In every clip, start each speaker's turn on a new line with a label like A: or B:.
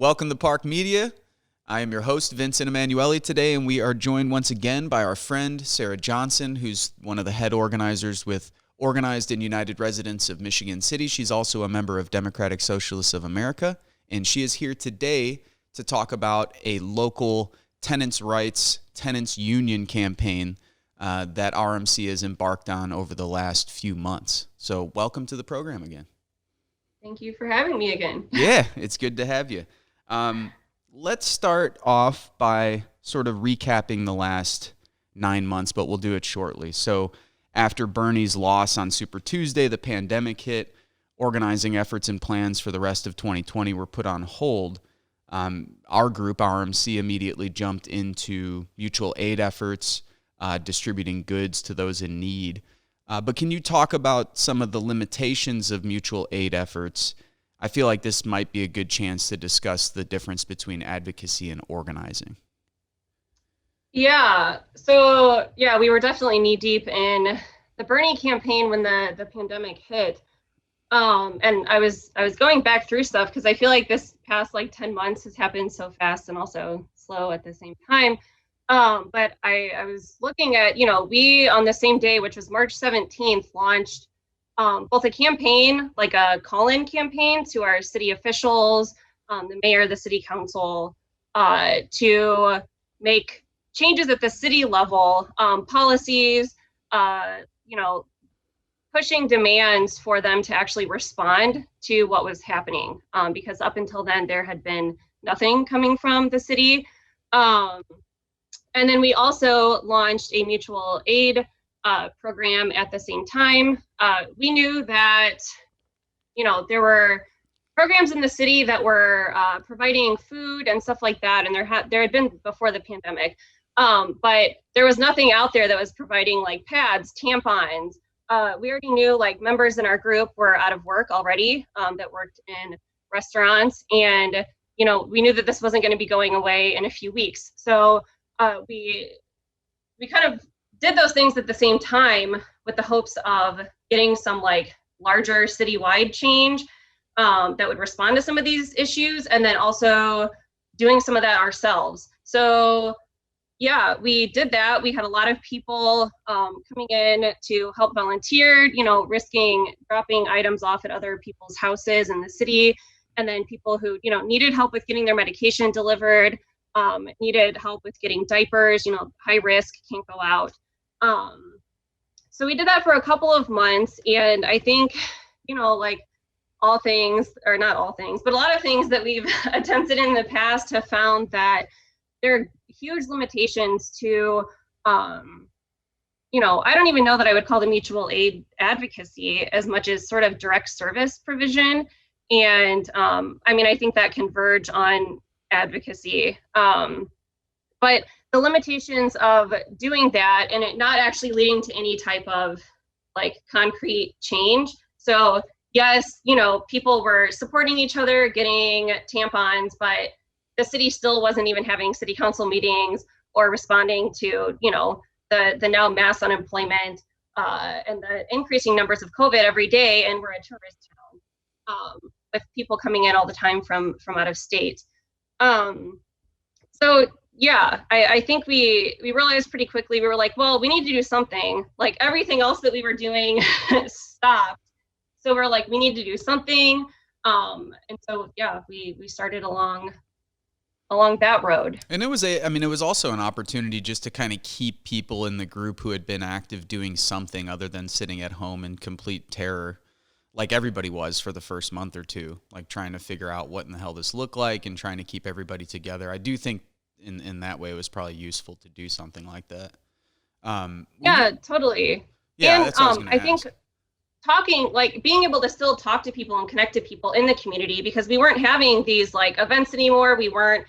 A: Welcome to Park Media. I am your host, Vince Emanuele, today, and we are joined once again by our friend, Sarah Johnson, who's one of the head organizers with Organized and United Residents of Michigan City. She's also a member of Democratic Socialists of America, and she is here today to talk about a local tenants' rights, tenants' union campaign that OURMC has embarked on over the last few months. So welcome to the program again.
B: Thank you for having me again.
A: Yeah, it's good to have you. Let's start off by sort of recapping the last 9 months, but we'll do it shortly. So after Bernie's loss on Super Tuesday, the pandemic hit, organizing efforts and plans for the rest of 2020 were put on hold. Our group, OURMC, immediately jumped into mutual aid efforts, distributing goods to those in need. But can you talk about some of the limitations of mutual aid efforts? I feel like this might be a good chance to discuss the difference between advocacy and organizing.
B: Yeah, we were definitely knee deep in the Bernie campaign when the pandemic hit. And I was going back through stuff because I feel like this past 10 months has happened so fast and also slow at the same time. But I was looking at, we on the same day, which was March 17th, launched both a campaign, like a call-in campaign to our city officials, the mayor, the city council, to make changes at the city level, policies, pushing demands for them to actually respond to what was happening, because up until then there had been nothing coming from the city. And then we also launched a mutual aid program at the same time. We knew that, there were programs in the city that were providing food and stuff like that, and there had been before the pandemic, but there was nothing out there that was providing pads, tampons. We already knew members in our group were out of work already, that worked in restaurants, and we knew that this wasn't going to be going away in a few weeks. So we kind of did those things at the same time with the hopes of getting some larger citywide change that would respond to some of these issues, and then also doing some of that ourselves. So yeah, we did that. We had a lot of people coming in to help volunteer, risking dropping items off at other people's houses in the city, and then people who needed help with getting their medication delivered, needed help with getting diapers, high risk, can't go out. So we did that for a couple of months, and I think, all things, or not all things, but a lot of things that we've attempted in the past have found that there are huge limitations to, I don't even know that I would call the mutual aid advocacy as much as sort of direct service provision. And I think that converge on advocacy. But the limitations of doing that and it not actually leading to any type of concrete change. So yes, people were supporting each other, getting tampons, but the city still wasn't even having city council meetings or responding to, the now mass unemployment and the increasing numbers of COVID every day. And we're a tourist town with people coming in all the time from out of state. So yeah, I think we realized pretty quickly, we were like, well, we need to do something. Everything else that we were doing stopped. So we're like, we need to do something. And so, yeah, we started along that road.
A: And it was also an opportunity just to kind of keep people in the group who had been active doing something other than sitting at home in complete terror, like everybody was for the first month or two, trying to figure out what in the hell this looked like and trying to keep everybody together. I do think in that way it was probably useful to do something like that.
B: Yeah, totally.
A: Yeah,
B: and
A: that's what I was gonna
B: I
A: ask.
B: think talking, being able to still talk to people and connect to people in the community, because we weren't having these events anymore. We weren't,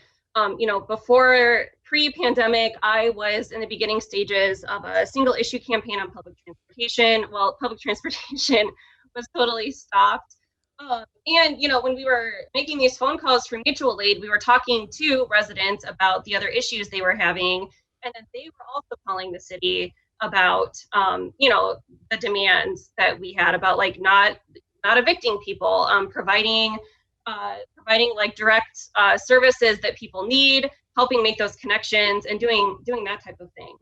B: before pre-pandemic, I was in the beginning stages of a single issue campaign on public transportation. Well, public transportation was totally stopped. And, when we were making these phone calls for mutual aid, we were talking to residents about the other issues they were having. And then they were also calling the city about, the demands that we had about not evicting people, providing providing like direct services that people need, helping make those connections, and doing that type of thing.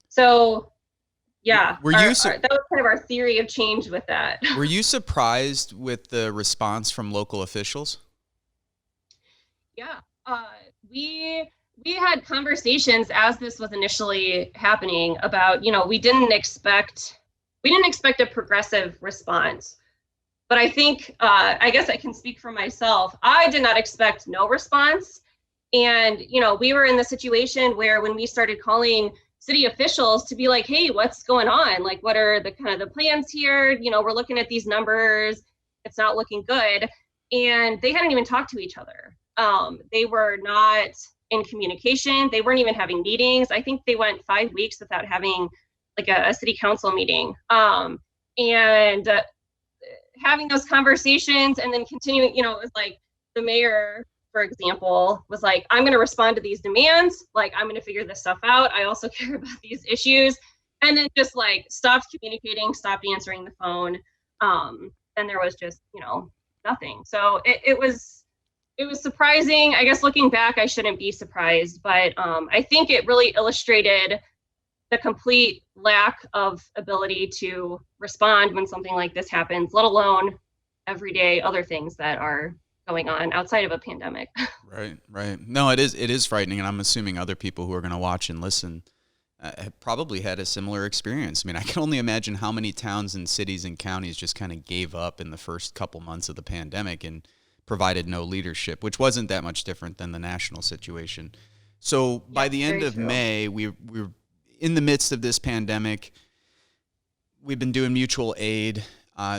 B: So yeah, that was kind of our theory of change with that.
A: Were you surprised with the response from local officials?
B: Yeah, we had conversations as this was initially happening about, we didn't expect a progressive response. But I think, I guess I can speak for myself. I did not expect no response. And, we were in the situation where when we started calling city officials to be like, hey, what's going on? Like, what are the kind of the plans here? We're looking at these numbers. It's not looking good. And they hadn't even talked to each other. They were not in communication. They weren't even having meetings. I think they went 5 weeks without having like a city council meeting. And having those conversations and then continuing, it was like the mayor, for example, was like, I'm going to respond to these demands. Like, I'm going to figure this stuff out. I also care about these issues. And then just like stopped communicating, stopped answering the phone. And there was just, nothing. So it was surprising. I guess looking back, I shouldn't be surprised, but I think it really illustrated the complete lack of ability to respond when something like this happens, let alone everyday other things that are going on outside of a pandemic.
A: Right. No, it is frightening, and I'm assuming other people who are going to watch and listen have probably had a similar experience. I mean, I can only imagine how many towns and cities and counties just kind of gave up in the first couple months of the pandemic and provided no leadership, which wasn't that much different than the national situation. So by the end of May, we're in the midst of this pandemic. We've been doing mutual aid.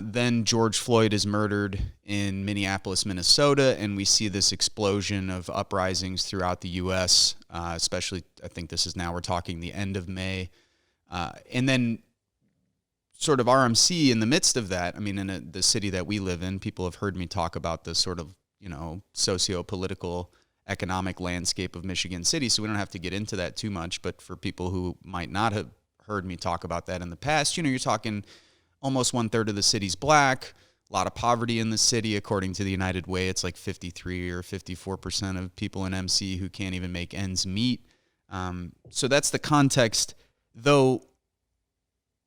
A: Then George Floyd is murdered in Minneapolis, Minnesota, and we see this explosion of uprisings throughout the U.S., especially, I think this is now, we're talking the end of May. And then sort of RMC in the midst of that, I mean, in the city that we live in, people have heard me talk about the sort of, socio-political economic landscape of Michigan City, so we don't have to get into that too much. But for people who might not have heard me talk about that in the past, you're talking almost 1/3 of the city's black, a lot of poverty in the city. According to the United Way, it's like 53 or 54% of people in MC who can't even make ends meet. So that's the context, though.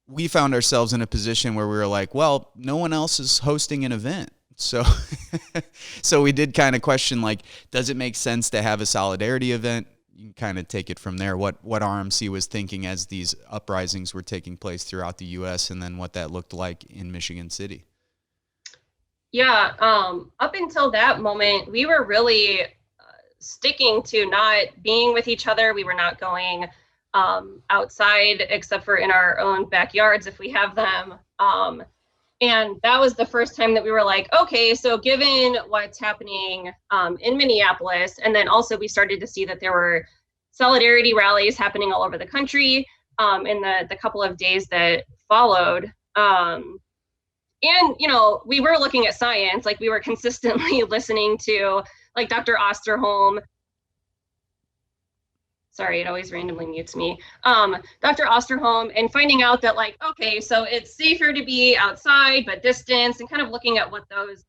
A: We found ourselves in a position where we were like, well, no one else is hosting an event. So so we did kind of question, like, does it make sense to have a solidarity event? You can kind of take it from there, what RMC was thinking as these uprisings were taking place throughout the U.S. and then what that looked like in Michigan City.
B: Yeah, up until that moment, we were really sticking to not being with each other. We were not going outside except for in our own backyards if we have them. And that was the first time that we were like, okay, so given what's happening in Minneapolis, and then also we started to see that there were solidarity rallies happening all over the country in the couple of days that followed. And, we were looking at science, like we were consistently listening to like Dr. Osterholm. Sorry, it always randomly mutes me. Dr. Osterholm, and finding out that like, okay, so it's safer to be outside, but distance, and kind of looking at what those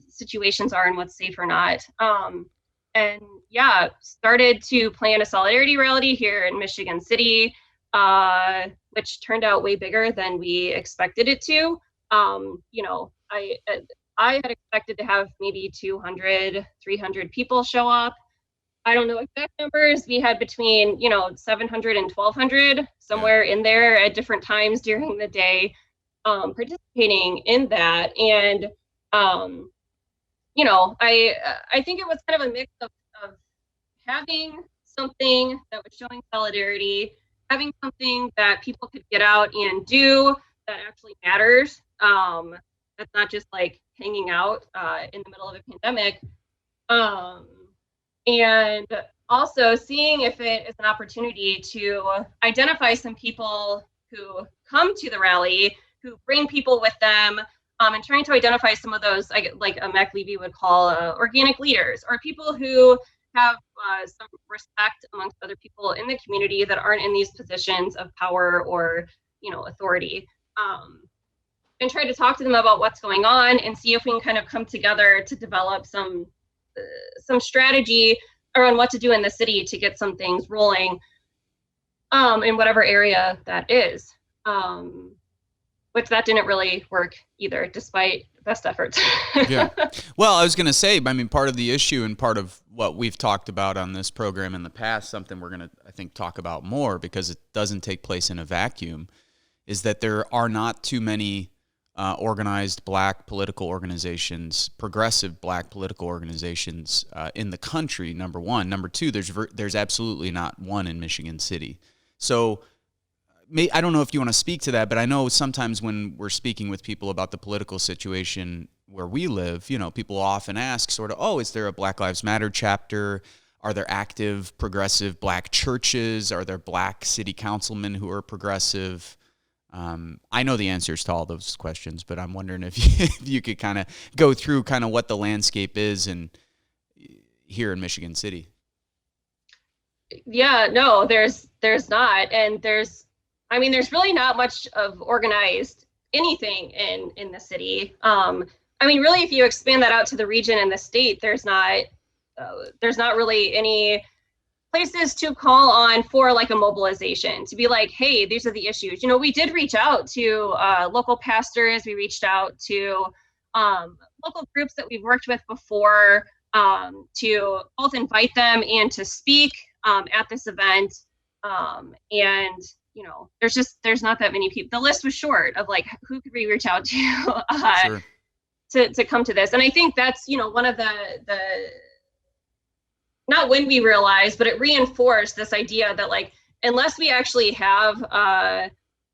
B: situations are and what's safe or not. And yeah, started to plan a solidarity rally here in Michigan City, which turned out way bigger than we expected it to. I had expected to have maybe 200, 300 people show up. I don't know exact numbers. We had between, 700 and 1,200, somewhere in there at different times during the day, participating in that. And, I think it was kind of a mix of having something that was showing solidarity, having something that people could get out and do that actually matters. That's not just like hanging out in the middle of a pandemic. And also seeing if it is an opportunity to identify some people who come to the rally, who bring people with them, and trying to identify some of those, like Mac Levy would call organic leaders, or people who have some respect amongst other people in the community that aren't in these positions of power or, authority. try to talk to them about what's going on and see if we can kind of come together to develop some strategy around what to do in the city to get some things rolling in whatever area that is. Which that didn't really work either, despite best efforts.
A: Yeah. Well, I was going to say, I mean, part of the issue and part of what we've talked about on this program in the past, something we're going to, I think, talk about more because it doesn't take place in a vacuum, is that there are not too many organized Black political organizations, progressive Black political organizations in the country, number one. Number two, there's absolutely not one in Michigan City. So I don't know if you want to speak to that, but I know sometimes when we're speaking with people about the political situation where we live, you know, people often ask sort of, oh, is there a Black Lives Matter chapter? Are there active progressive Black churches? Are there Black city councilmen who are progressive? I know the answers to all those questions, but I'm wondering if you could kind of go through kind of what the landscape is here in Michigan City.
B: Yeah, no, there's not. And there's really not much of organized anything in the city. I mean, really, if you expand that out to the region and the state, there's not really any places to call on for like a mobilization to be like, hey, these are the issues. You know, we did reach out to local pastors. We reached out to local groups that we've worked with before to both invite them and to speak at this event. And you know, there's not that many people. The list was short of like, who could we reach out to
A: Sure.
B: to come to this. And I think that's, you know, one of the not when we realized, but it reinforced this idea that like, unless we actually have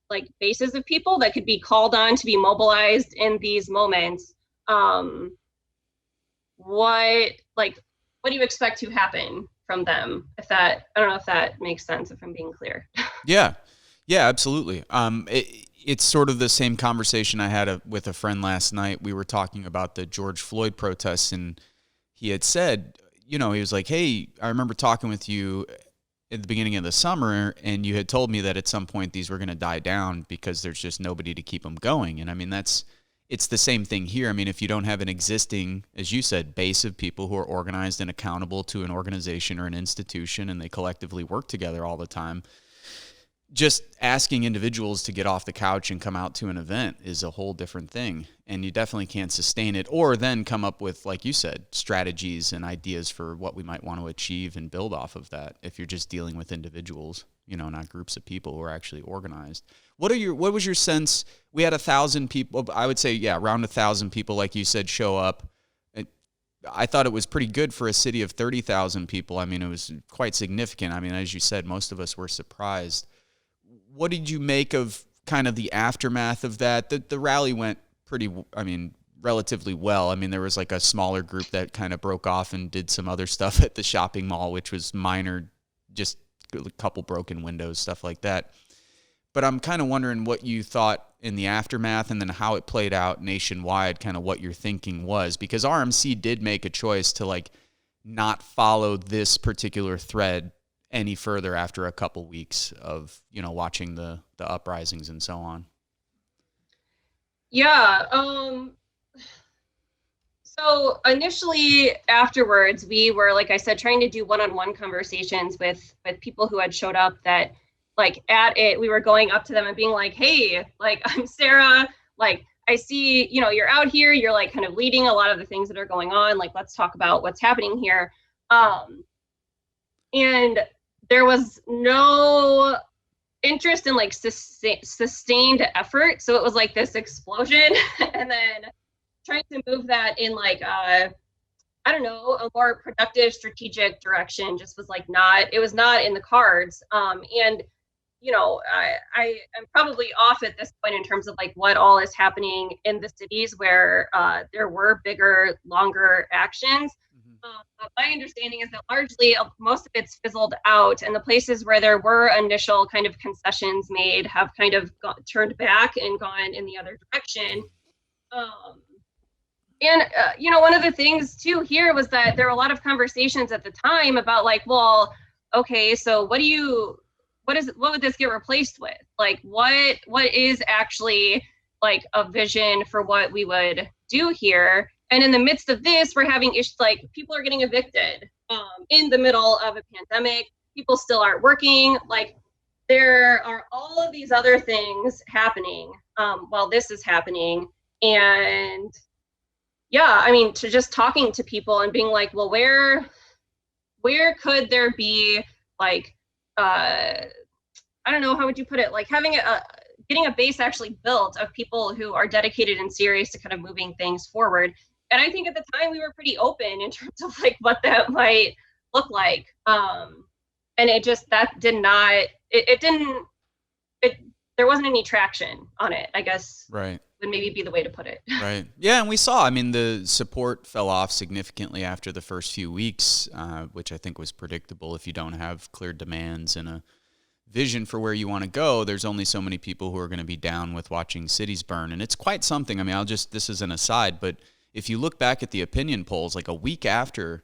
B: like bases of people that could be called on to be mobilized in these moments, what do you expect to happen from them? I don't know if that makes sense, if I'm being clear.
A: Yeah, absolutely. It's sort of the same conversation I had with a friend last night. We were talking about the George Floyd protests, and he had said, you know, he was like, hey, I remember talking with you at the beginning of the summer, and you had told me that at some point these were going to die down because there's just nobody to keep them going. And I mean, it's the same thing here. I mean, if you don't have an existing, as you said, base of people who are organized and accountable to an organization or an institution, and they collectively work together all the time, just asking individuals to get off the couch and come out to an event is a whole different thing. And you definitely can't sustain it or then come up with, like you said, strategies and ideas for what we might want to achieve and build off of that if you're just dealing with individuals, you know, not groups of people who are actually organized. What was your sense? We had 1,000 people, I would say, yeah, around 1,000 people, like you said, show up. I thought it was pretty good for a city of 30,000 people. I mean, it was quite significant. I mean, as you said, most of us were surprised. What did you make of kind of the aftermath of that? The rally went relatively well. I mean, there was like a smaller group that kind of broke off and did some other stuff at the shopping mall, which was minor, just a couple broken windows, stuff like that. But I'm kind of wondering what you thought in the aftermath and then how it played out nationwide, kind of what your thinking was, because RMC did make a choice to like not follow this particular thread any further after a couple weeks of, you know, watching the uprisings and so on.
B: Yeah. So initially afterwards, we were, like I said, trying to do one-on-one conversations with people who had showed up that like at it, we were going up to them and being like, hey, like, I'm Sarah, like, I see, you know, you're out here, you're like kind of leading a lot of the things that are going on. Like, let's talk about what's happening here. And there was no interest in like sustained effort. So it was like this explosion and then trying to move that in like, I don't know, a more productive strategic direction just was like it was not in the cards. And, you know, I am probably off at this point in terms of like what all is happening in the cities where there were bigger, longer actions. But my understanding is that largely most of it's fizzled out, and the places where there were initial kind of concessions made have kind of turned back and gone in the other direction. And you know, one of the things too here was that there were a lot of conversations at the time about like, well, okay, so what would this get replaced with? Like, what is actually like a vision for what we would do here. And in the midst of this, we're having issues like people are getting evicted in the middle of a pandemic. People still aren't working. Like there are all of these other things happening while this is happening. And yeah, I mean, to just talking to people and being like, well, where could there be like, I don't know, how would you put it? Like having getting a base actually built of people who are dedicated and serious to kind of moving things forward. And I think at the time we were pretty open in terms of like what that might look like. And it just, that did not, there wasn't any traction on it, I guess.
A: Right.
B: Would maybe be the way to put it.
A: Right. Yeah, and we saw, I mean, the support fell off significantly after the first few weeks, which I think was predictable. If you don't have clear demands and a vision for where you want to go, there's only so many people who are going to be down with watching cities burn. And it's quite something. I mean, this is an aside, but if you look back at the opinion polls, like a week after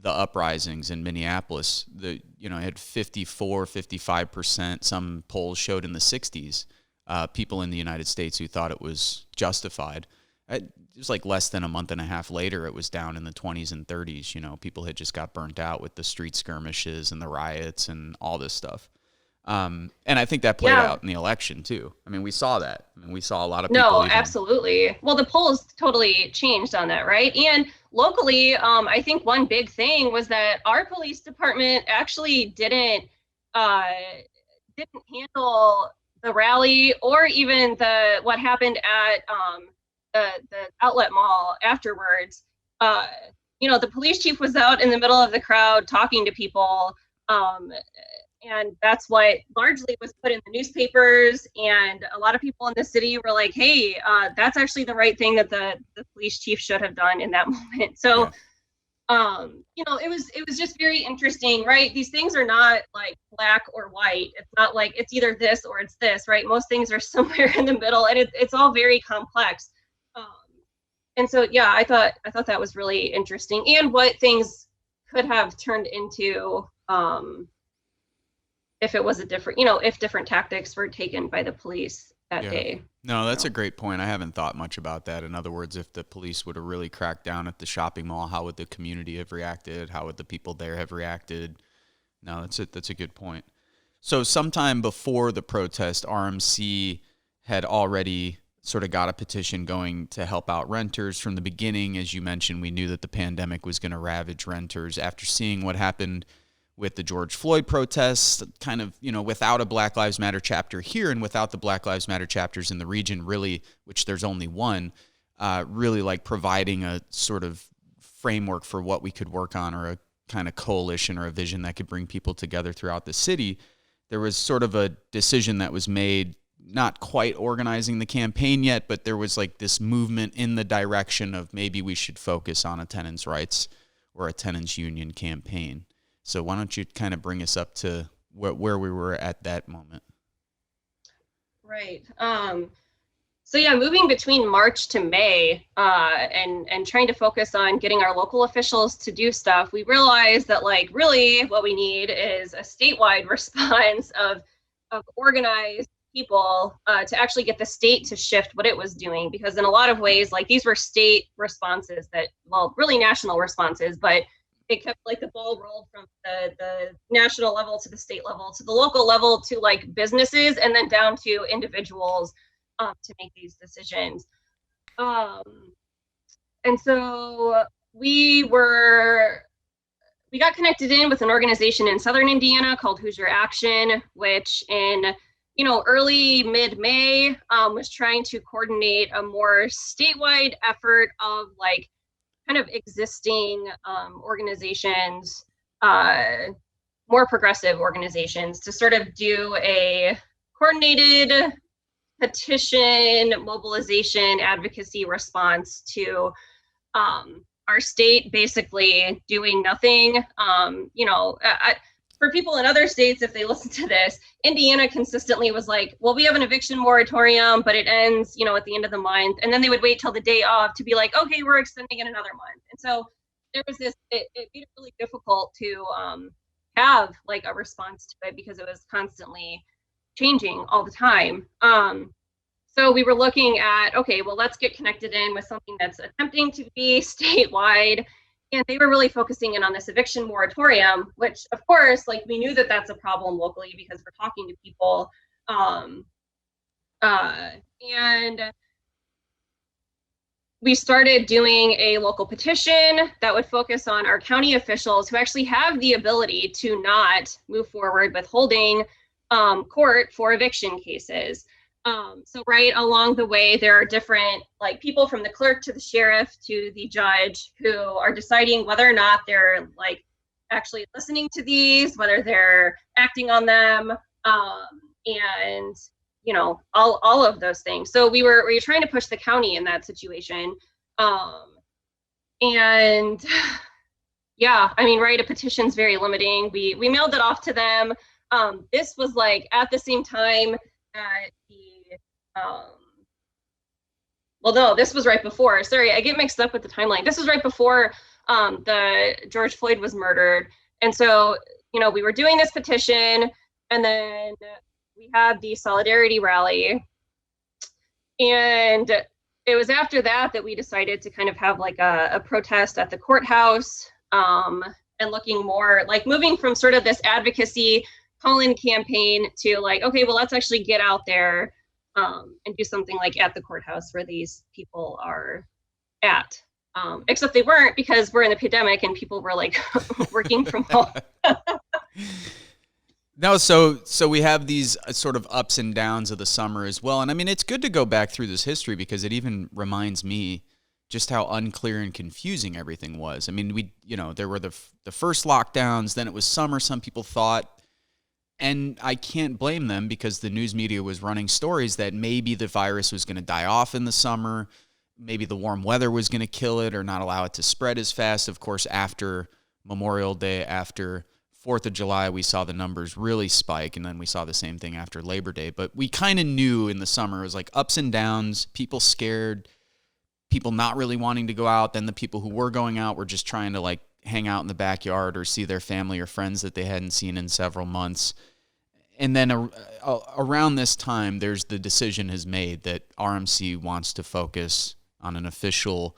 A: the uprisings in Minneapolis, it had 54, 55%. Some polls showed in the 60s. People in the United States who thought it was justified. It was like less than a month and a half later, it was down in the 20s and 30s. People had just got burnt out with the street skirmishes and the riots and all this stuff. And I think that played out in the election too. I mean, we saw that. I mean, we saw a lot of people.
B: No, absolutely. Well, the polls totally changed on that, right? And locally, I think one big thing was that our police department actually didn't handle the rally or even what happened at the outlet mall afterwards. The police chief was out in the middle of the crowd talking to people. And that's what largely was put in the newspapers. And a lot of people in the city were like, hey, that's actually the right thing that the police chief should have done in that moment. So, it was just very interesting, right? These things are not like black or white. It's not like it's either this or it's this, right? Most things are somewhere in the middle, and it's all very complex. And so, yeah, I thought that was really interesting, and what things could have turned into if it was a different, if different tactics were taken by the police that day.
A: No, that's a great point. I haven't thought much about that. In other words, if the police would have really cracked down at the shopping mall, how would the community have reacted? How would the people there have reacted? No, that's a good point. So sometime before the protest, RMC had already sort of got a petition going to help out renters. From the beginning, as you mentioned, we knew that the pandemic was going to ravage renters. After seeing what happened with the George Floyd protests, kind of, without a Black Lives Matter chapter here and without the Black Lives Matter chapters in the region, really, which there's only one, really like providing a sort of framework for what we could work on, or a kind of coalition or a vision that could bring people together throughout the city. There was sort of a decision that was made, not quite organizing the campaign yet, but there was like this movement in the direction of maybe we should focus on a tenants' rights or a tenants' union campaign. So why don't you kind of bring us up to where we were at that moment?
B: Right. So yeah, moving between March to May and trying to focus on getting our local officials to do stuff, we realized that like really what we need is a statewide response of organized people to actually get the state to shift what it was doing. Because in a lot of ways, like these were state responses that, well, really national responses, but it kept like the ball rolled from the national level to the state level to the local level to like businesses and then down to individuals to make these decisions. And so we got connected in with an organization in Southern Indiana called Hoosier Action, which in early mid-May was trying to coordinate a more statewide effort of like kind of existing organizations, more progressive organizations, to sort of do a coordinated petition, mobilization, advocacy response to our state basically doing nothing. For people in other states, if they listen to this, Indiana consistently was like, well, we have an eviction moratorium, but it ends, at the end of the month. And then they would wait till the day off to be like, okay, we're extending it another month. And so there was this, it made it really difficult to have like a response to it because it was constantly changing all the time. So we were looking at, okay, well, let's get connected in with something that's attempting to be statewide. And they were really focusing in on this eviction moratorium, which of course, like we knew that that's a problem locally because we're talking to people. And we started doing a local petition that would focus on our county officials who actually have the ability to not move forward with holding court for eviction cases. So right along the way, there are different like people from the clerk to the sheriff to the judge who are deciding whether or not they're like actually listening to these, whether they're acting on them, and you know, all of those things. So we were trying to push the county in that situation. And yeah, I mean, right, a petition's very limiting. We mailed it off to them. This was like at the same time that well, no, this was right before. Sorry, I get mixed up with the timeline. This was right before the George Floyd was murdered. And so, you know, we were doing this petition, and then we had the solidarity rally. And it was after that that we decided to kind of have like a protest at the courthouse, and looking more like moving from sort of this advocacy call-in campaign to like, okay, well, let's actually get out there and do something like at the courthouse where these people are at. Except they weren't, because we're in the pandemic and people were like working from home.
A: No, so we have these sort of ups and downs of the summer as well. And I mean, it's good to go back through this history because it even reminds me just how unclear and confusing everything was. I mean, there were the first lockdowns, then it was summer, some people thought. And I can't blame them because the news media was running stories that maybe the virus was going to die off in the summer. Maybe the warm weather was going to kill it or not allow it to spread as fast. Of course, after Memorial Day, after 4th of July, we saw the numbers really spike, and then we saw the same thing after Labor Day. But we kind of knew in the summer it was like ups and downs, people scared, people not really wanting to go out. Then the people who were going out were just trying to like hang out in the backyard or see their family or friends that they hadn't seen in several months. And then around this time, there's the decision is made that RMC wants to focus on an official.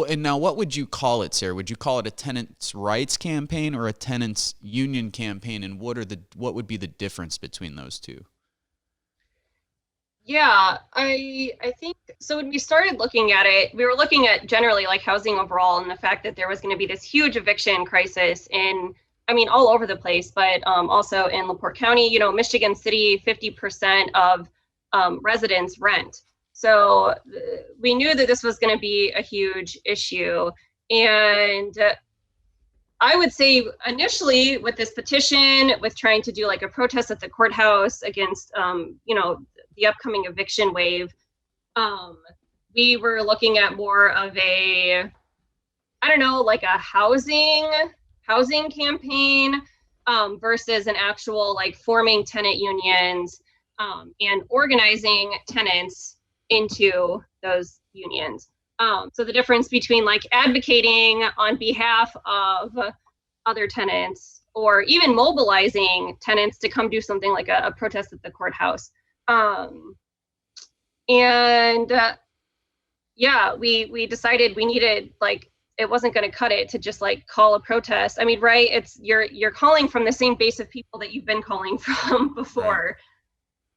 A: And now, what would you call it, Sarah? Would you call it a tenants' rights campaign or a tenants' union campaign? And what would be the difference between those two?
B: Yeah, I think so. When we started looking at it, we were looking at generally like housing overall and the fact that there was going to be this huge eviction crisis in, I mean, all over the place, but also in LaPorte County, you know, Michigan City, 50% of residents rent. So we knew that this was going to be a huge issue. And I would say initially with this petition, with trying to do like a protest at the courthouse against, you know, the upcoming eviction wave, we were looking at more of a, I don't know, like a housing campaign versus an actual like forming tenant unions and organizing tenants into those unions. So the difference between like advocating on behalf of other tenants or even mobilizing tenants to come do something like a protest at the courthouse. Yeah, we decided we needed like, it wasn't going to cut it to just like call a protest. I mean, right? It's you're calling from the same base of people that you've been calling from before.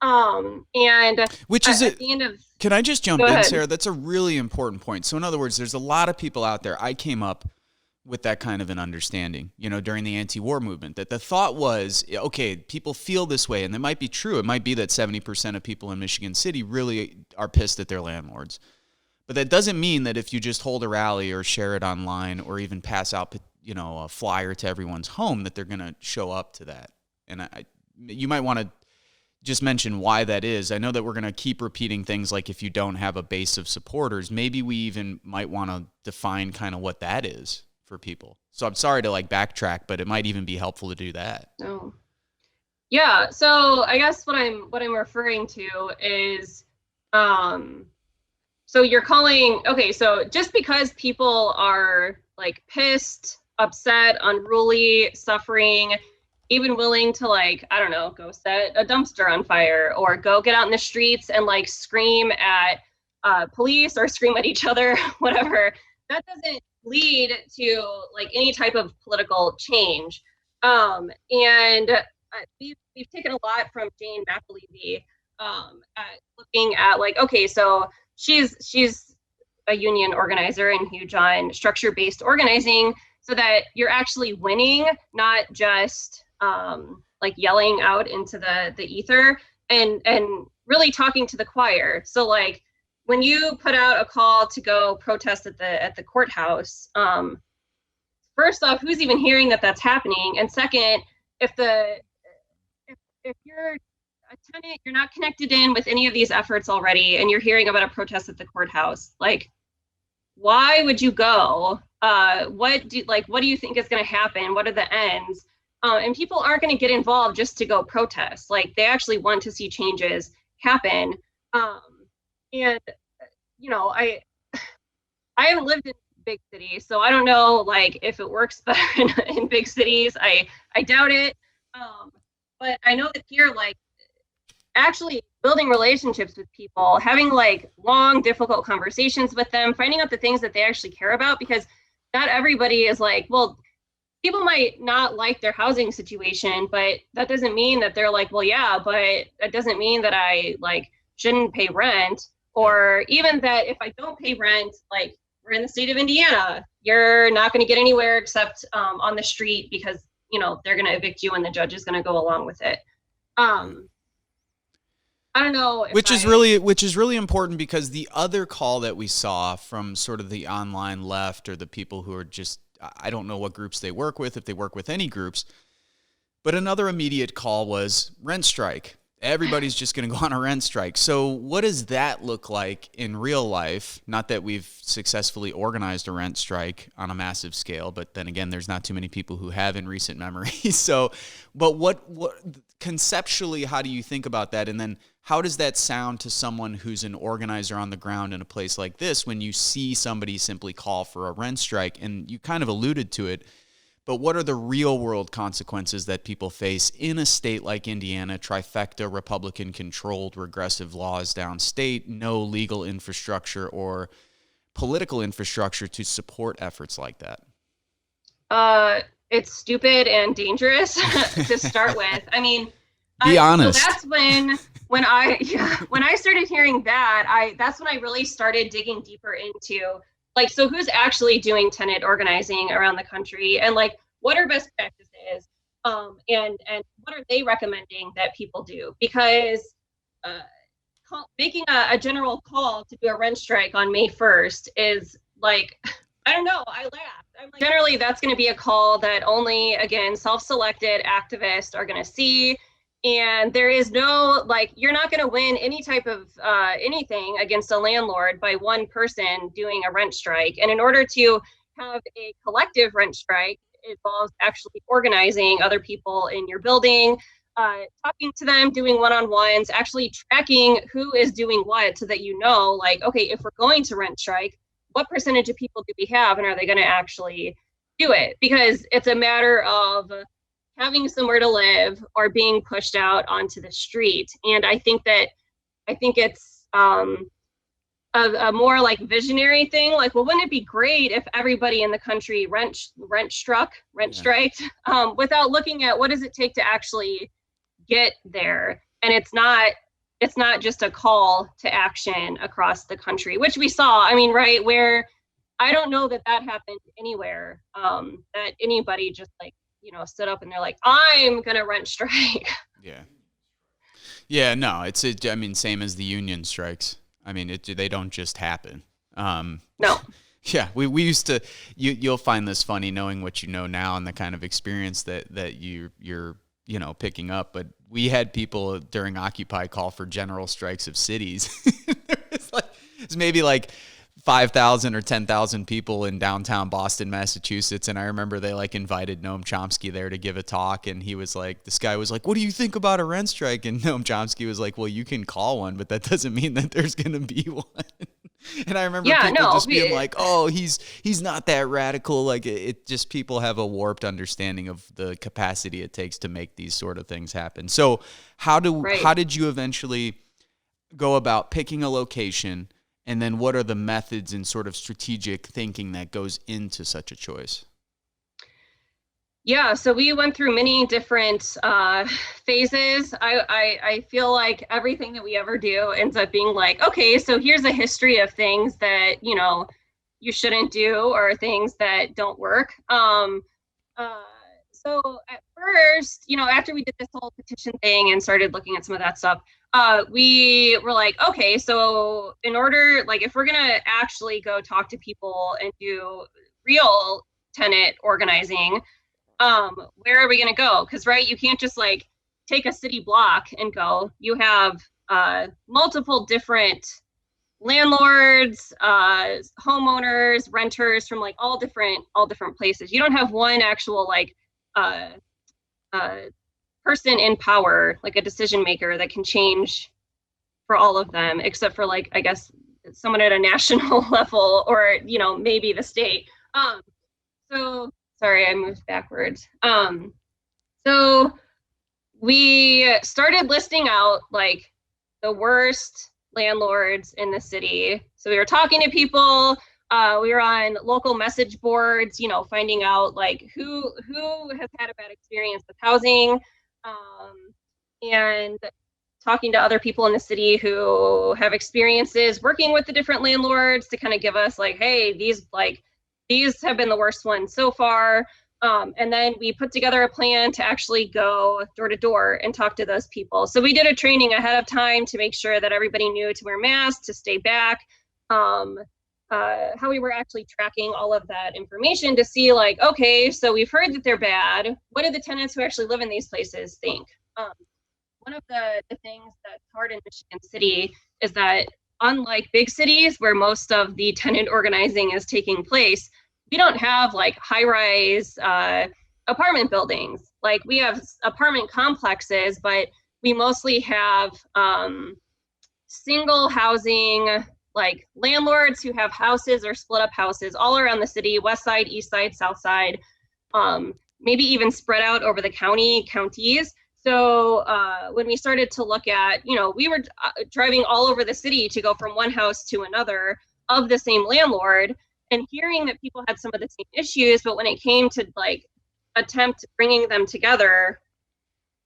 B: Right. And
A: which is
B: at the end of,
A: can I just jump in, Sarah? That's a really important point. So in other words, there's a lot of people out there. I came up with that kind of an understanding, you know, during the anti-war movement, that the thought was, okay, people feel this way, and it might be true. It might be that 70% of people in Michigan City really are pissed at their landlords. But that doesn't mean that if you just hold a rally or share it online or even pass out, you know, a flyer to everyone's home, that they're going to show up to that. And you might want to just mention why that is. I know that we're going to keep repeating things like if you don't have a base of supporters, maybe we even might want to define kind of what that is for people. So I'm sorry to like backtrack, but it might even be helpful to do that.
B: Oh. Yeah, so I guess what I'm referring to is so you're calling, okay, so just because people are like pissed, upset, unruly, suffering, even willing to, like, I don't know, go set a dumpster on fire or go get out in the streets and like scream at police or scream at each other, whatever. That doesn't lead to like any type of political change. And we've taken a lot from Jane McAlevey, at looking at like, okay, so she's a union organizer and huge on structure-based organizing, so that you're actually winning, not just like yelling out into the ether, and really talking to the choir. So like when you put out a call to go protest at the courthouse, first off, who's even hearing that that's happening? And second, if you're a tenant, you're not connected in with any of these efforts already, and you're hearing about a protest at the courthouse, like, why would you go? What do you think is going to happen? What are the ends? And people aren't going to get involved just to go protest. Like, they actually want to see changes happen. And you know, I haven't lived in big cities, so I don't know like if it works better in big cities. I doubt it. But I know that here, like, actually building relationships with people, having like long, difficult conversations with them, finding out the things that they actually care about, because not everybody is like, well, people might not like their housing situation, but that doesn't mean that they're like, well, yeah, but that doesn't mean that I like shouldn't pay rent, or even that if I don't pay rent, like, we're in the state of Indiana, you're not going to get anywhere except on the street, because, you know, they're going to evict you and the judge is going to go along with it. I don't know.
A: Which is really important, because the other call that we saw from sort of the online left, or the people who are just, I don't know what groups they work with, if they work with any groups, but another immediate call was rent strike. Everybody's just going to go on a rent strike. So what does that look like in real life? Not that we've successfully organized a rent strike on a massive scale, but then again, there's not too many people who have in recent memory. So, but what conceptually, how do you think about that? And then how does that sound to someone who's an organizer on the ground in a place like this, when you see somebody simply call for a rent strike? And you kind of alluded to it, but what are the real world consequences that people face in a state like Indiana, trifecta, Republican controlled, regressive laws downstate, no legal infrastructure or political infrastructure to support efforts like that?
B: It's stupid and dangerous to start with. I mean,
A: be honest.
B: So that's when I started hearing that, that's when I really started digging deeper into, like, so who's actually doing tenant organizing around the country, and like, what are best practices, and what are they recommending that people do? Because making a general call to do a rent strike on May 1st is like, I don't know, I laughed. I'm like, generally that's going to be a call that only, again, self-selected activists are going to see. And there is no, like, you're not going to win any type of anything against a landlord by one person doing a rent strike. And in order to have a collective rent strike, it involves actually organizing other people in your building, talking to them, doing one-on-ones, actually tracking who is doing what, so that you know, like, okay, if we're going to rent strike, what percentage of people do we have, and are they going to actually do it? Because it's a matter of having somewhere to live or being pushed out onto the street. And I think it's a more like visionary thing. Like, well, wouldn't it be great if everybody in the country rent striked, without looking at what does it take to actually get there? And it's not just a call to action across the country, which we saw. I mean, right, where I don't know that happened anywhere, that anybody just like, you know, stood up and they're like, I'm gonna rent strike.
A: Yeah, no, I mean, same as the union strikes. I mean, they don't just happen.
B: No.
A: Yeah, we used to, you'll find this funny knowing what you know now and the kind of experience that you're picking up. But we had people during Occupy call for general strikes of cities. It's maybe like 5,000 or 10,000 people in downtown Boston, Massachusetts. And I remember they like invited Noam Chomsky there to give a talk. And he was like, this guy was like, what do you think about a rent strike? And Noam Chomsky was like, well, you can call one, but that doesn't mean that there's going to be one. And I remember
B: Yeah,
A: people
B: no,
A: just being like, "Oh, he's not that radical." Like it just people have a warped understanding of the capacity it takes to make these sort of things happen. So,
B: right.
A: how did you eventually go about picking a location, and then what are the methods and sort of strategic thinking that goes into such a choice?
B: Yeah, so we went through many different phases. I feel like everything that we ever do ends up being like, okay, so here's a history of things that, you shouldn't do or things that don't work. Uh, so at first, after we did this whole petition thing and started looking at some of that stuff, we were like, okay, so in order, like, if we're gonna actually go talk to people and do real tenant organizing, where are we going to go? Because, right, you can't just like take a city block and go. You have multiple different landlords, homeowners, renters from like all different places. You don't have one actual like uh, uh, person in power, like a decision maker that can change for all of them, except for like, I guess, someone at a national level or maybe the state. So sorry, I moved backwards. So we started listing out like the worst landlords in the city. So we were talking to people. We were on local message boards, finding out like who has had a bad experience with housing, and talking to other people in the city who have experiences working with the different landlords to kind of give us like, hey, these have been the worst ones so far. And then we put together a plan to actually go door to door and talk to those people. So we did a training ahead of time to make sure that everybody knew to wear masks, to stay back, how we were actually tracking all of that information to see like, okay, so we've heard that they're bad. What do the tenants who actually live in these places think? One of the things that's hard in Michigan City is that unlike big cities where most of the tenant organizing is taking place, we don't have like high-rise apartment buildings. Like we have apartment complexes, but we mostly have single housing, like landlords who have houses or split up houses all around the city, west side, east side, south side, maybe even spread out over the counties. So when we started to look at, we were driving all over the city to go from one house to another of the same landlord and hearing that people had some of the same issues, but when it came to like attempt bringing them together,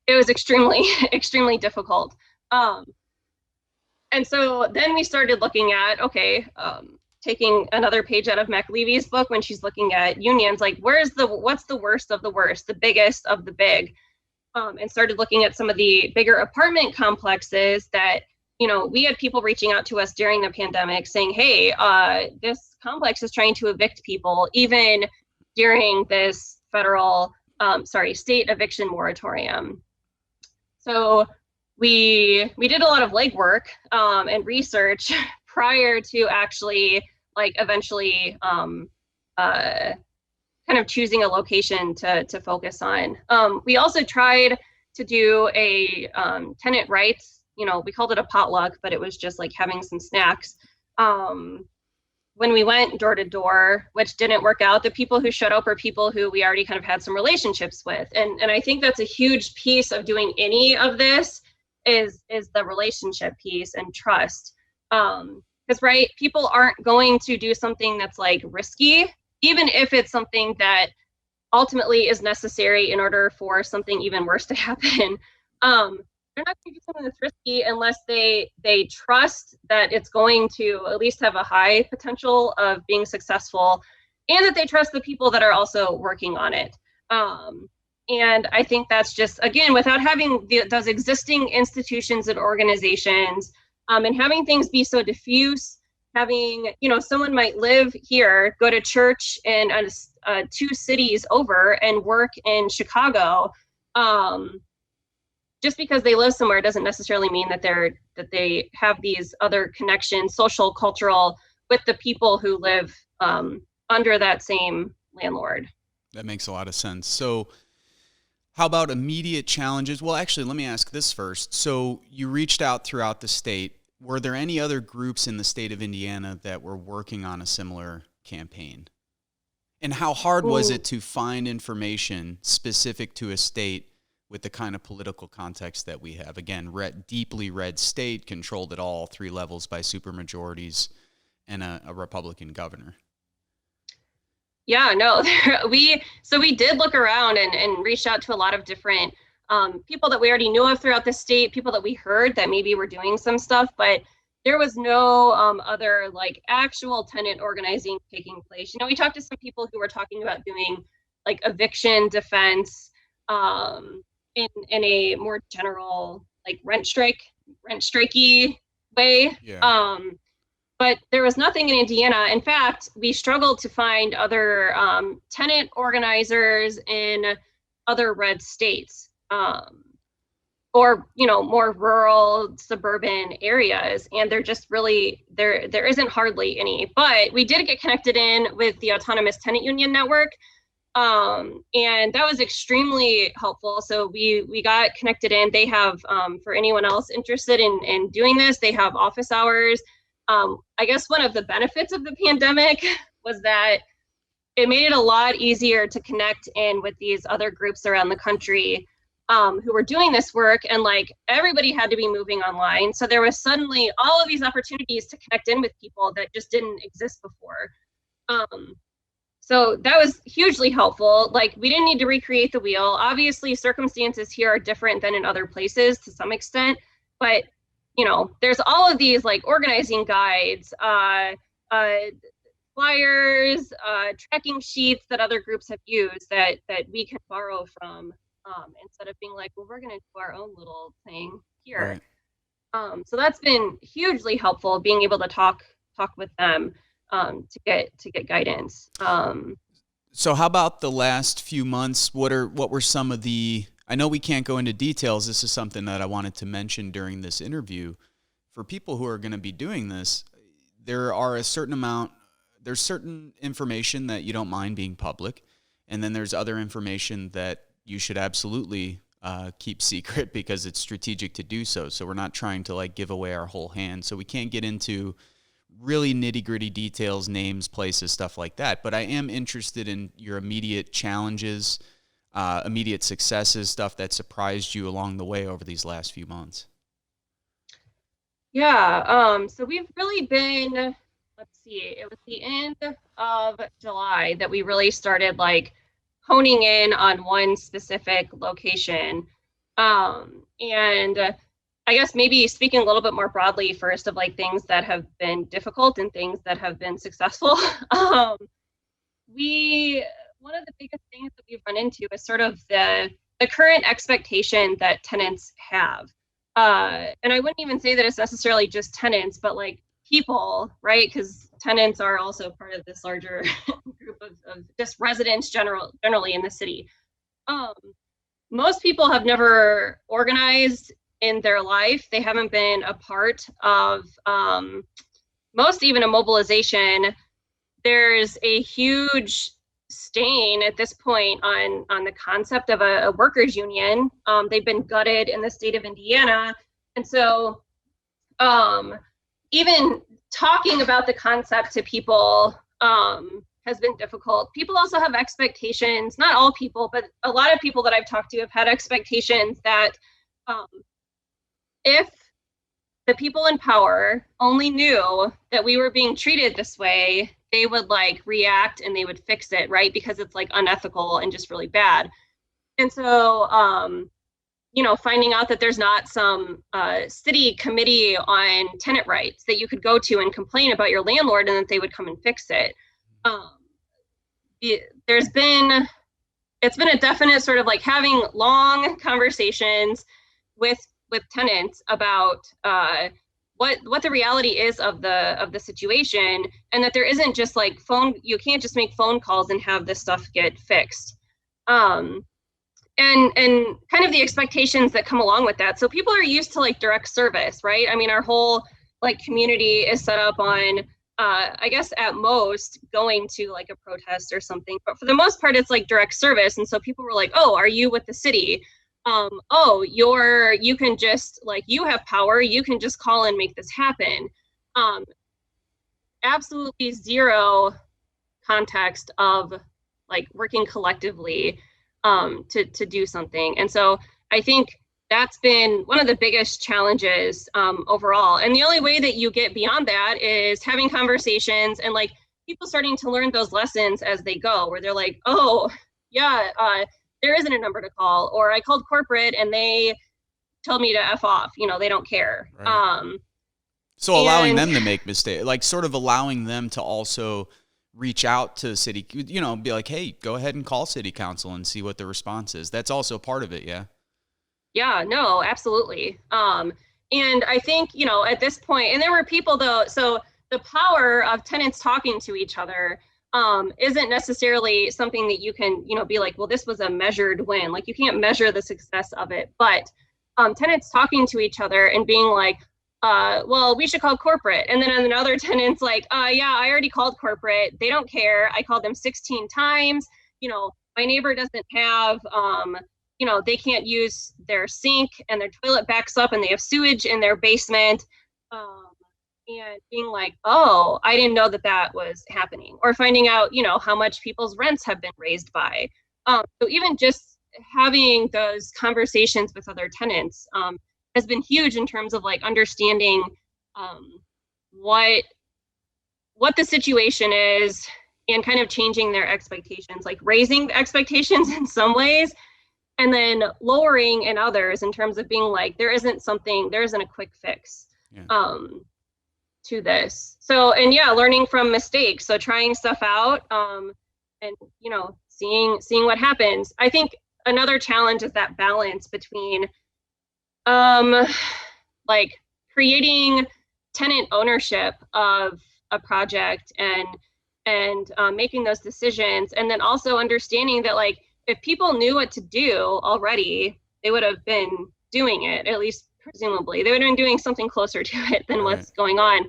B: it was extremely, extremely difficult. And so then we started looking at, okay, taking another page out of McLeavy's book when she's looking at unions, like what's the worst of the worst, the biggest of the big, and started looking at some of the bigger apartment complexes that, we had people reaching out to us during the pandemic saying, hey, this complex is trying to evict people even during this state eviction moratorium. So we did a lot of legwork and research prior to actually like eventually kind of choosing a location to focus on. We also tried to do a tenant rights, we called it a potluck, but it was just like having some snacks. When we went door to door, which didn't work out, the people who showed up were people who we already kind of had some relationships with. And I think that's a huge piece of doing any of this is the relationship piece and trust. Because, right, people aren't going to do something that's like risky, even if it's something that ultimately is necessary in order for something even worse to happen. They're not going to do something that's risky unless they trust that it's going to at least have a high potential of being successful, and that they trust the people that are also working on it. And I think that's just, again, without having those existing institutions and organizations, and having things be so diffuse, having, someone might live here, go to church in 2 cities over and work in Chicago. Just because they live somewhere doesn't necessarily mean that they have these other connections, social, cultural, with the people who live under that same landlord.
A: That makes a lot of sense. So how about immediate challenges? Well, actually, let me ask this first. So you reached out throughout the state. were there any other groups in the state of Indiana that were working on a similar campaign? And how hard was it to find information specific to a state with the kind of political context that we have? Again, deeply red state, controlled at all 3 levels by supermajorities, and a Republican governor.
B: Yeah, no, we did look around and reached out to a lot of different people that we already knew of throughout the state, people that we heard that maybe were doing some stuff, but there was no other like actual tenant organizing taking place. You know, we talked to some people who were talking about doing like eviction defense in a more general like rent strikey way.
A: Yeah.
B: But there was nothing in Indiana. In fact, we struggled to find other tenant organizers in other red states, or more rural, suburban areas, and they're just really there isn't hardly any. But we did get connected in with the Autonomous Tenant Union Network, and that was extremely helpful. So we got connected in. They have, for anyone else interested in doing this, they have office hours. I guess one of the benefits of the pandemic was that it made it a lot easier to connect in with these other groups around the country who were doing this work, and like everybody had to be moving online. So there was suddenly all of these opportunities to connect in with people that just didn't exist before. So that was hugely helpful. Like, we didn't need to recreate the wheel. Obviously, circumstances here are different than in other places to some extent, but there's all of these like organizing guides, flyers, tracking sheets that other groups have used that we can borrow from, instead of being like, well, we're going to do our own little thing here. Right. So that's been hugely helpful, being able to talk with them to get guidance.
A: So how about the last few months? What were some of the, I know we can't go into details. This is something that I wanted to mention during this interview. For people who are going to be doing this, there's certain information that you don't mind being public, and then there's other information that you should absolutely keep secret because it's strategic to do so. So we're not trying to like give away our whole hand. So we can't get into really nitty-gritty details, names, places, stuff like that. But I am interested in your immediate challenges, immediate successes, stuff that surprised you along the way over these last few months.
B: Yeah, so we've really been, let's see, it was the end of July that we really started like honing in on one specific location. And I guess maybe speaking a little bit more broadly first of like things that have been difficult and things that have been successful. One of the biggest things that we've run into is sort of the current expectation that tenants have. And I wouldn't even say that it's necessarily just tenants, but like people, right? Because tenants are also part of this larger group of just residents generally in the city. Most people have never organized in their life. They haven't been a part of most even a mobilization. There's a huge stain at this point on the concept of a workers union. They've been gutted in the state of Indiana. And so even talking about the concept to people has been difficult. People also have expectations, not all people, but a lot of people that I've talked to have had expectations that if the people in power only knew that we were being treated this way, they would like react and they would fix it, right? Because it's like unethical and just really bad. And so, finding out that there's not some city committee on tenant rights that you could go to and complain about your landlord and that they would come and fix it. It's been a definite sort of like having long conversations with tenants about what the reality is of the situation, and that there isn't just like you can't just make phone calls and have this stuff get fixed. And kind of the expectations that come along with that. So people are used to like direct service, right? I mean, our whole like community is set up on, I guess at most going to like a protest or something, but for the most part, it's like direct service. And so people were like, oh, are you with the city? oh, you can just, like, you have power, you can just call and make this happen. Absolutely zero context of like working collectively to do something. And so I think that's been one of the biggest challenges overall. And the only way that you get beyond that is having conversations and like people starting to learn those lessons as they go, where they're like, oh, yeah, there isn't a number to call, or I called corporate and they told me to F off, they don't care.
A: Right. So allowing them to make mistakes, like sort of allowing them to also reach out to city, be like, hey, go ahead and call city council and see what the response is. That's also part of it. Yeah.
B: Yeah, no, absolutely. And I think, at this point, and there were people though, so the power of tenants talking to each other isn't necessarily something that you can, be like, well, this was a measured win. Like you can't measure the success of it, but tenants talking to each other and being like, well, we should call corporate. And then another tenant's like, yeah, I already called corporate. They don't care. I called them 16 times. My neighbor doesn't have, they can't use their sink and their toilet backs up and they have sewage in their basement. And being like, oh, I didn't know that was happening. Or finding out, how much people's rents have been raised by. So even just having those conversations with other tenants has been huge in terms of like understanding what the situation is and kind of changing their expectations, like raising the expectations in some ways and then lowering in others in terms of being like, there isn't a quick fix to this. So, and yeah, learning from mistakes. So trying stuff out and, seeing what happens. I think another challenge is that balance between like creating tenant ownership of a project and making those decisions, and then also understanding that like if people knew what to do already, they would have been doing it, at least presumably they would have been doing something closer to it than what's going on.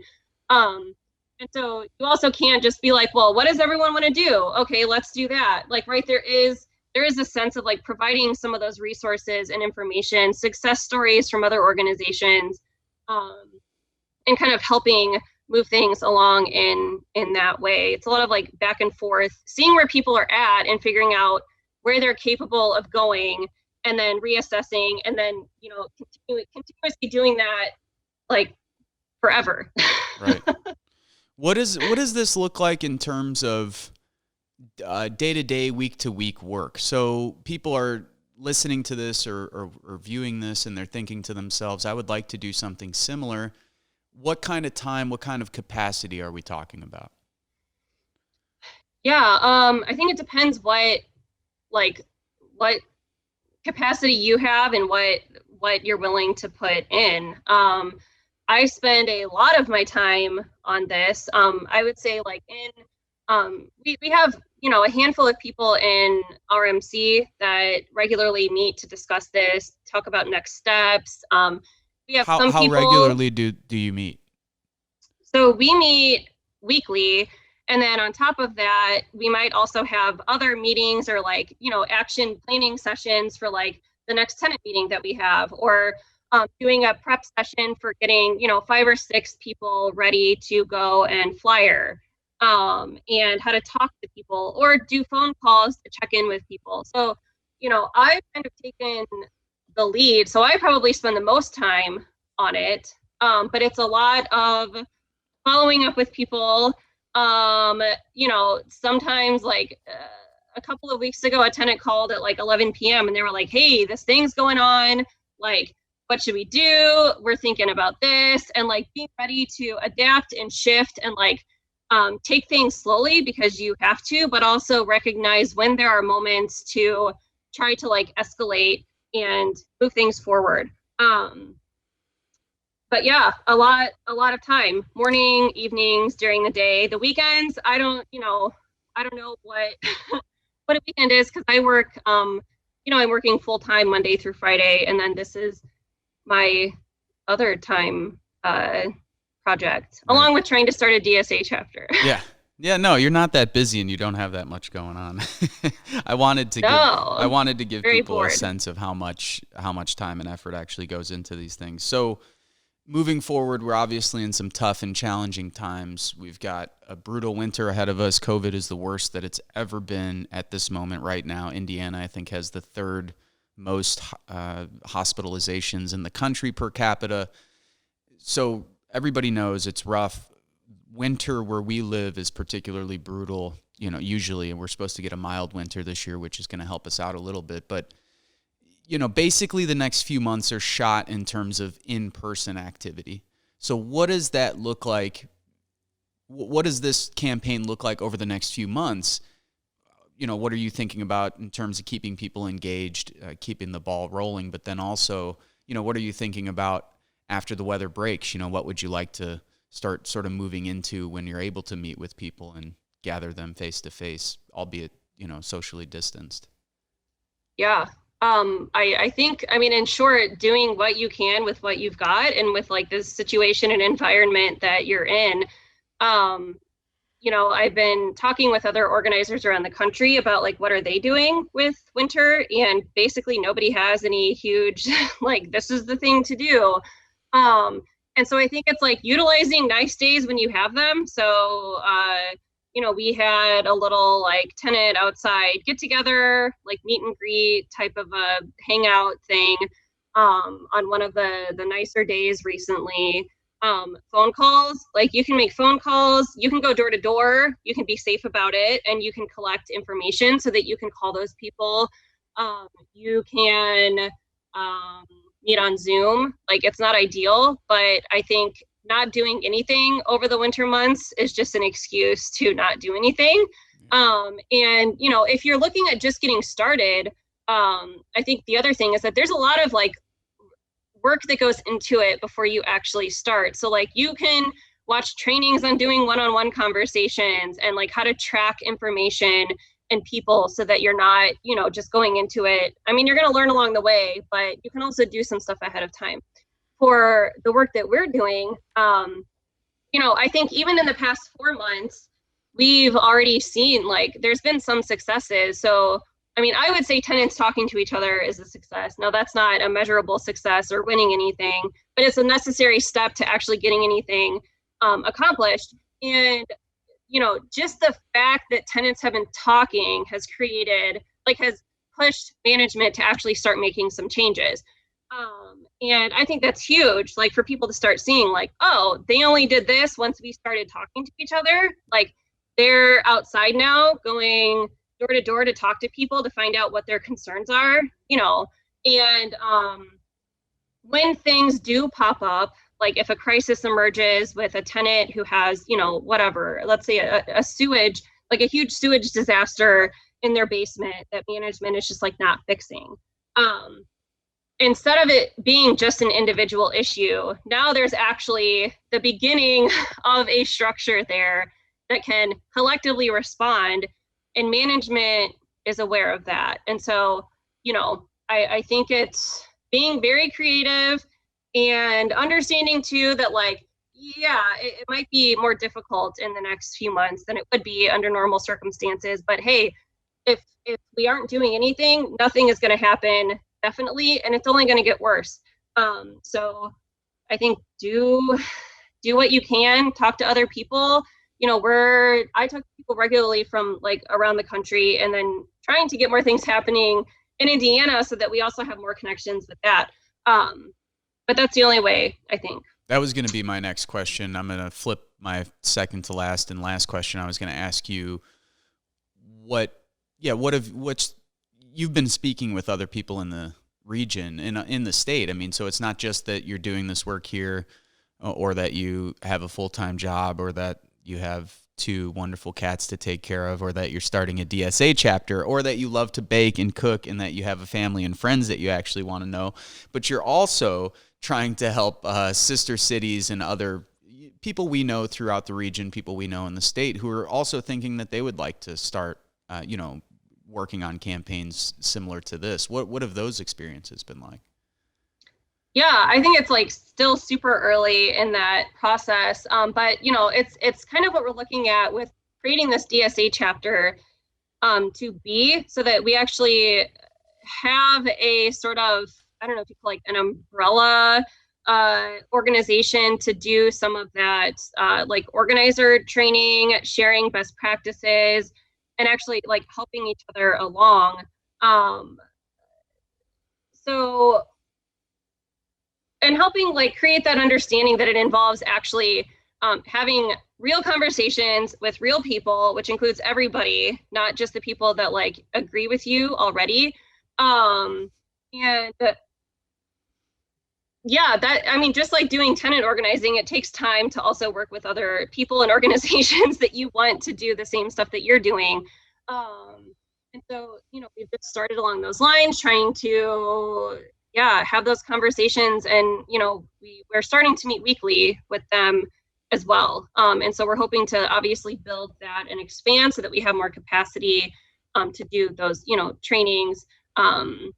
B: And so you also can't just be like, well, what does everyone want to do? Okay, let's do that. Like, right, there is a sense of like providing some of those resources and information, success stories from other organizations, and kind of helping move things along in that way. It's a lot of like back and forth, seeing where people are at and figuring out where they're capable of going, and then reassessing, and then continuously doing that like forever.
A: Right. What does this look like in terms of day-to-day, week-to-week work? So people are listening to this or viewing this and they're thinking to themselves, I would like to do something similar. What kind of time, what kind of capacity are we talking about?
B: Yeah, I think it depends what capacity you have and what you're willing to put in. I spend a lot of my time on this. I would say like we have, a handful of people in OURMC that regularly meet to discuss this, talk about next steps. We have some people.
A: How regularly do you meet?
B: So we meet weekly. And then on top of that, we might also have other meetings or like, action planning sessions for like the next tenant meeting that we have, or doing a prep session for getting, 5 or 6 people ready to go and flyer, and how to talk to people or do phone calls to check in with people. So, I've kind of taken the lead. So I probably spend the most time on it, but it's a lot of following up with people. Sometimes like a couple of weeks ago, a tenant called at like 11 p.m. and they were like, hey, this thing's going on. Like, what should we do? We're thinking about this, and like being ready to adapt and shift and like take things slowly because you have to, but also recognize when there are moments to try to like escalate and move things forward. But yeah, a lot of time, morning, evenings, during the day, the weekends. I don't know what what a weekend is, because I work, I'm working full time Monday through Friday, and then this is my other time project, along with trying to start a DSA chapter.
A: Yeah. Yeah, no, you're not that busy and you don't have that much going on. I wanted to give I
B: No,
A: wanted to give
B: very
A: people a
B: bored.
A: sense of how much time and effort actually goes into these things. So, moving forward, we're obviously in some tough and challenging times. We've got a brutal winter ahead of us. COVID is the worst that it's ever been at this moment right now. Indiana, I think, has the third most hospitalizations in the country per capita. So everybody knows it's rough. Winter where we live is particularly brutal, usually, and we're supposed to get a mild winter this year, which is going to help us out a little bit. But basically the next few months are shot in terms of in-person activity. So what does that look like? What does this campaign look like over the next few months? What are you thinking about in terms of keeping people engaged, keeping the ball rolling? But then also, what are you thinking about after the weather breaks? What would you like to start sort of moving into when you're able to meet with people and gather them face to face, albeit, socially distanced?
B: Yeah. I think, I mean, in short, doing what you can with what you've got and with like this situation and environment that you're in. Um, I've been talking with other organizers around the country about like what are they doing with winter, and basically nobody has any huge like this is the thing to do. Um, and so I think it's like utilizing nice days when you have them. So we had a little like tenant outside get together, like meet and greet type of a hangout thing on one of the nicer days recently. Phone calls, like you can make phone calls, you can go door to door, you can be safe about it, and you can collect information so that you can call those people. You can meet on Zoom. Like it's not ideal, but I think not doing anything over the winter months is just an excuse to not do anything. And if you're looking at just getting started, I think the other thing is that there's a lot of like work that goes into it before you actually start. So like you can watch trainings on doing one-on-one conversations and like how to track information and people so that you're not, just going into it. I mean, you're going to learn along the way, but you can also do some stuff ahead of time. For the work that we're doing, I think even in the past 4 months, we've already seen like there's been some successes. So I mean, I would say tenants talking to each other is a success. Now, that's not a measurable success or winning anything, but it's a necessary step to actually getting anything accomplished. And, just the fact that tenants have been talking has has pushed management to actually start making some changes. And I think that's huge, like for people to start seeing like, oh, they only did this once we started talking to each other. Like they're outside now going door to door to talk to people to find out what their concerns are, and when things do pop up, like if a crisis emerges with a tenant who has, whatever, let's say a sewage, like a huge sewage disaster in their basement that management is just like not fixing. Instead of it being just an individual issue, now there's actually the beginning of a structure there that can collectively respond, and management is aware of that. And so, I think it's being very creative and understanding too that like, yeah, it might be more difficult in the next few months than it would be under normal circumstances. But hey, if we aren't doing anything, nothing is going to happen, definitely, and it's only going to get worse. So I think do what you can, talk to other people. I talk to people regularly from like around the country, and then trying to get more things happening in Indiana so that we also have more connections with that. But that's the only way, I think.
A: That was going to be my next question. I'm going to flip my second to last and last question. I was going to ask you what's you've been speaking with other people in the region, in the state. I mean, so it's not just that you're doing this work here or that you have a full-time job or that you have two wonderful cats to take care of or that you're starting a DSA chapter or that you love to bake and cook and that you have a family and friends that you actually want to know. But you're also trying to help sister cities and other people we know throughout the region, people we know in the state who are also thinking that they would like to start, working on campaigns similar to this. What have those experiences been like?
B: Yeah, I think it's like still super early in that process. But it's kind of what we're looking at with creating this DSA chapter to be, so that we actually have a sort of, I don't know if you call like an umbrella organization to do some of that like organizer training, sharing best practices, and actually like helping each other along. So, and helping like create that understanding that it involves actually having real conversations with real people, which includes everybody, not just the people that like agree with you already. And yeah, that, I mean, just like doing tenant organizing, it takes time to also work with other people and organizations that you want to do the same stuff that you're doing. And so, you know, we've just started along those lines, trying to, yeah, have those conversations. And, you know, we're starting to meet weekly with them as well. And so we're hoping to obviously build that and expand so that we have more capacity to do those, you know, trainings and,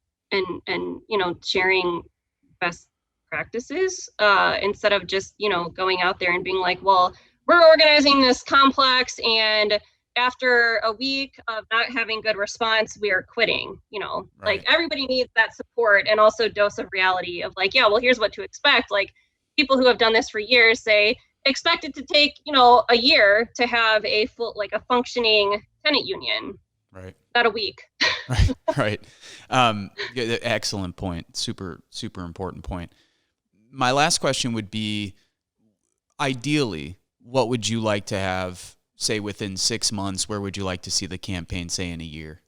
B: you know, sharing best practices instead of just, you know, going out there and being like, well, we're organizing this complex, and after a week of not having good response, we are quitting. You know,
A: Right.
B: like everybody needs that support and also dose of reality of like, yeah, well, here's what to expect. Like people who have done this for years say, expect it to take, you know, a year to have a full, like a functioning tenant union.
A: Right.
B: Not a week.
A: Right. Excellent point. Super important point. My last question would be, ideally, what would you like to have, say, within 6 months? Where would you like to see the campaign, say, in a year?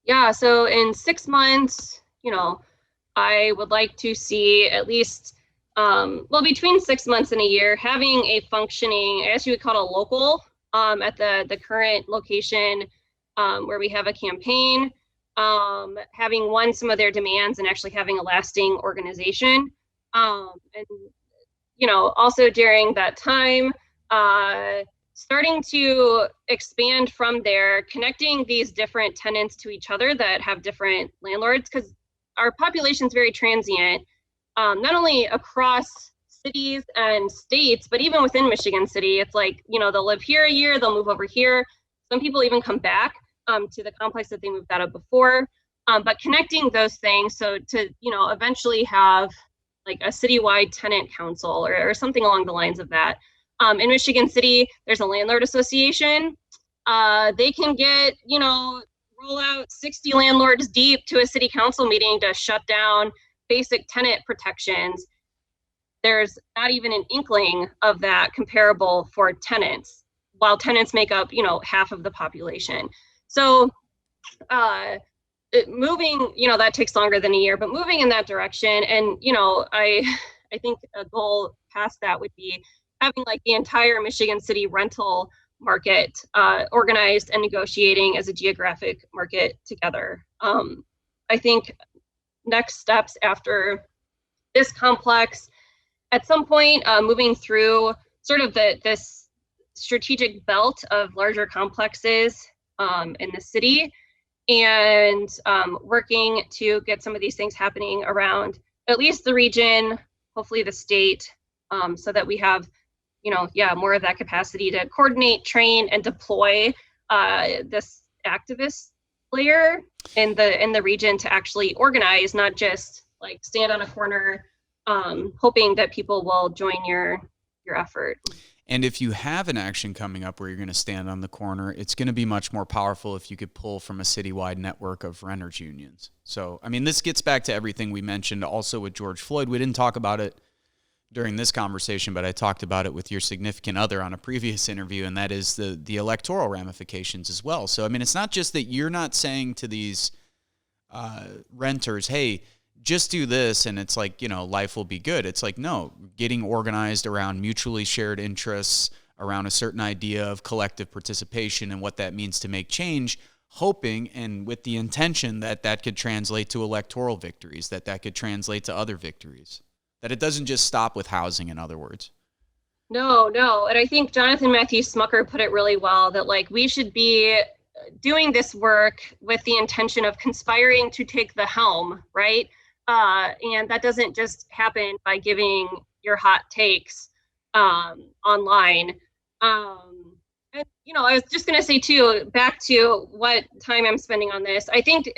B: Yeah, so in 6 months, you know, I would like to see at least, well, between 6 months and a year, having a functioning, I guess you would call it a local, at the current location where we have a campaign, having won some of their demands and actually having a lasting organization. And, you know, also during that time, starting to expand from there, connecting these different tenants to each other that have different landlords, because our population is very transient, not only across cities and states, but even within Michigan City. It's like, you know, they'll live here a year, they'll move over here. Some people even come back to the complex that they moved out of before. But connecting those things so to, you know, eventually have like a citywide tenant council or something along the lines of that. In Michigan City, there's a landlord association. They can get, you know, roll out 60 landlords deep to a city council meeting to shut down basic tenant protections. There's not even an inkling of that comparable for tenants, while tenants make up, you know, half of the population. So moving, you know, that takes longer than a year, but moving in that direction. And, you know, I think a goal past that would be having like the entire Michigan City rental market organized and negotiating as a geographic market together. I think next steps after this complex, at some point, moving through sort of this strategic belt of larger complexes in the city, and working to get some of these things happening around at least the region, hopefully the state, so that we have, you know, yeah, more of that capacity to coordinate, train, and deploy this activist layer in the region to actually organize, not just like stand on a corner, hoping that people will join your effort.
A: And if you have an action coming up where you're going to stand on the corner, it's going to be much more powerful if you could pull from a citywide network of renters unions. So, I mean, this gets back to everything we mentioned also with George Floyd. We didn't talk about it during this conversation, but I talked about it with your significant other on a previous interview, and that is the electoral ramifications as well. So, I mean, it's not just that you're not saying to these renters, hey, just do this and it's like, you know, life will be good. It's like, no, getting organized around mutually shared interests, around a certain idea of collective participation and what that means to make change, hoping and with the intention that that could translate to electoral victories, that could translate to other victories, that it doesn't just stop with housing, in other words.
B: No. And I think Jonathan Matthews Smucker put it really well, that like we should be doing this work with the intention of conspiring to take the helm, right? And that doesn't just happen by giving your hot takes online. And I was just gonna say too, back to what time I'm spending on this. I think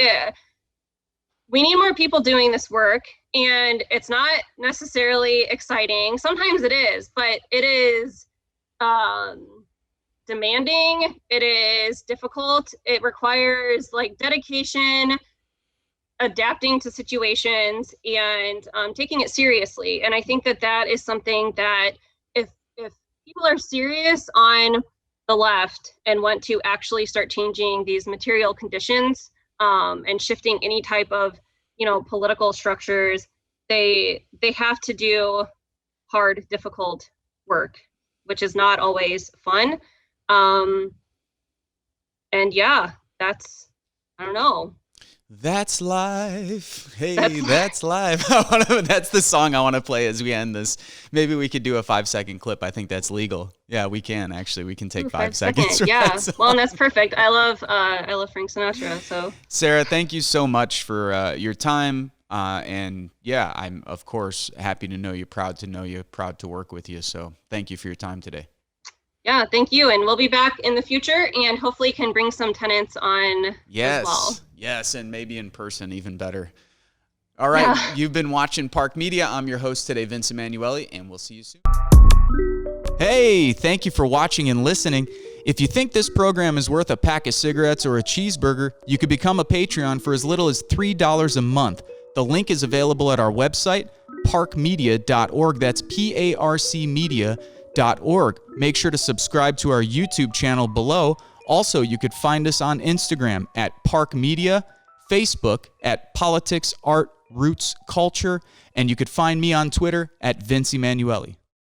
B: we need more people doing this work, and it's not necessarily exciting. Sometimes it is, but it is demanding. It is difficult. It requires like dedication, adapting to situations, and taking it seriously. And I think that is something that if people are serious on the left and want to actually start changing these material conditions, and shifting any type of political structures, they have to do hard, difficult work, which is not always fun. And yeah, I don't know.
A: That's life. Hey, that's life. That's the song I want to play as we end this. Maybe we could do a 5-second clip. I think that's legal. Yeah, we can actually. We can take 5 seconds.
B: Yeah. Well, and that's perfect. I love Frank Sinatra. So
A: Sarah, thank you so much for your time. And yeah, I'm of course happy to know you, proud to work with you. So thank you for your time today.
B: Yeah, thank you. And we'll be back in the future and hopefully can bring some tenants on as well.
A: Yes, and maybe in person, even better. All right, yeah. You've been watching Park Media. I'm your host today, Vince Emanuele, and we'll see you soon. Hey, thank you for watching and listening. If you think this program is worth a pack of cigarettes or a cheeseburger, you could become a Patreon for as little as $3 a month. The link is available at our website, parkmedia.org. That's PARCmedia.org. Make sure to subscribe to our YouTube channel below. Also, you could find us on Instagram at Park Media, Facebook at Politics, Art, Roots, Culture, and you could find me on Twitter at Vince Emanuele.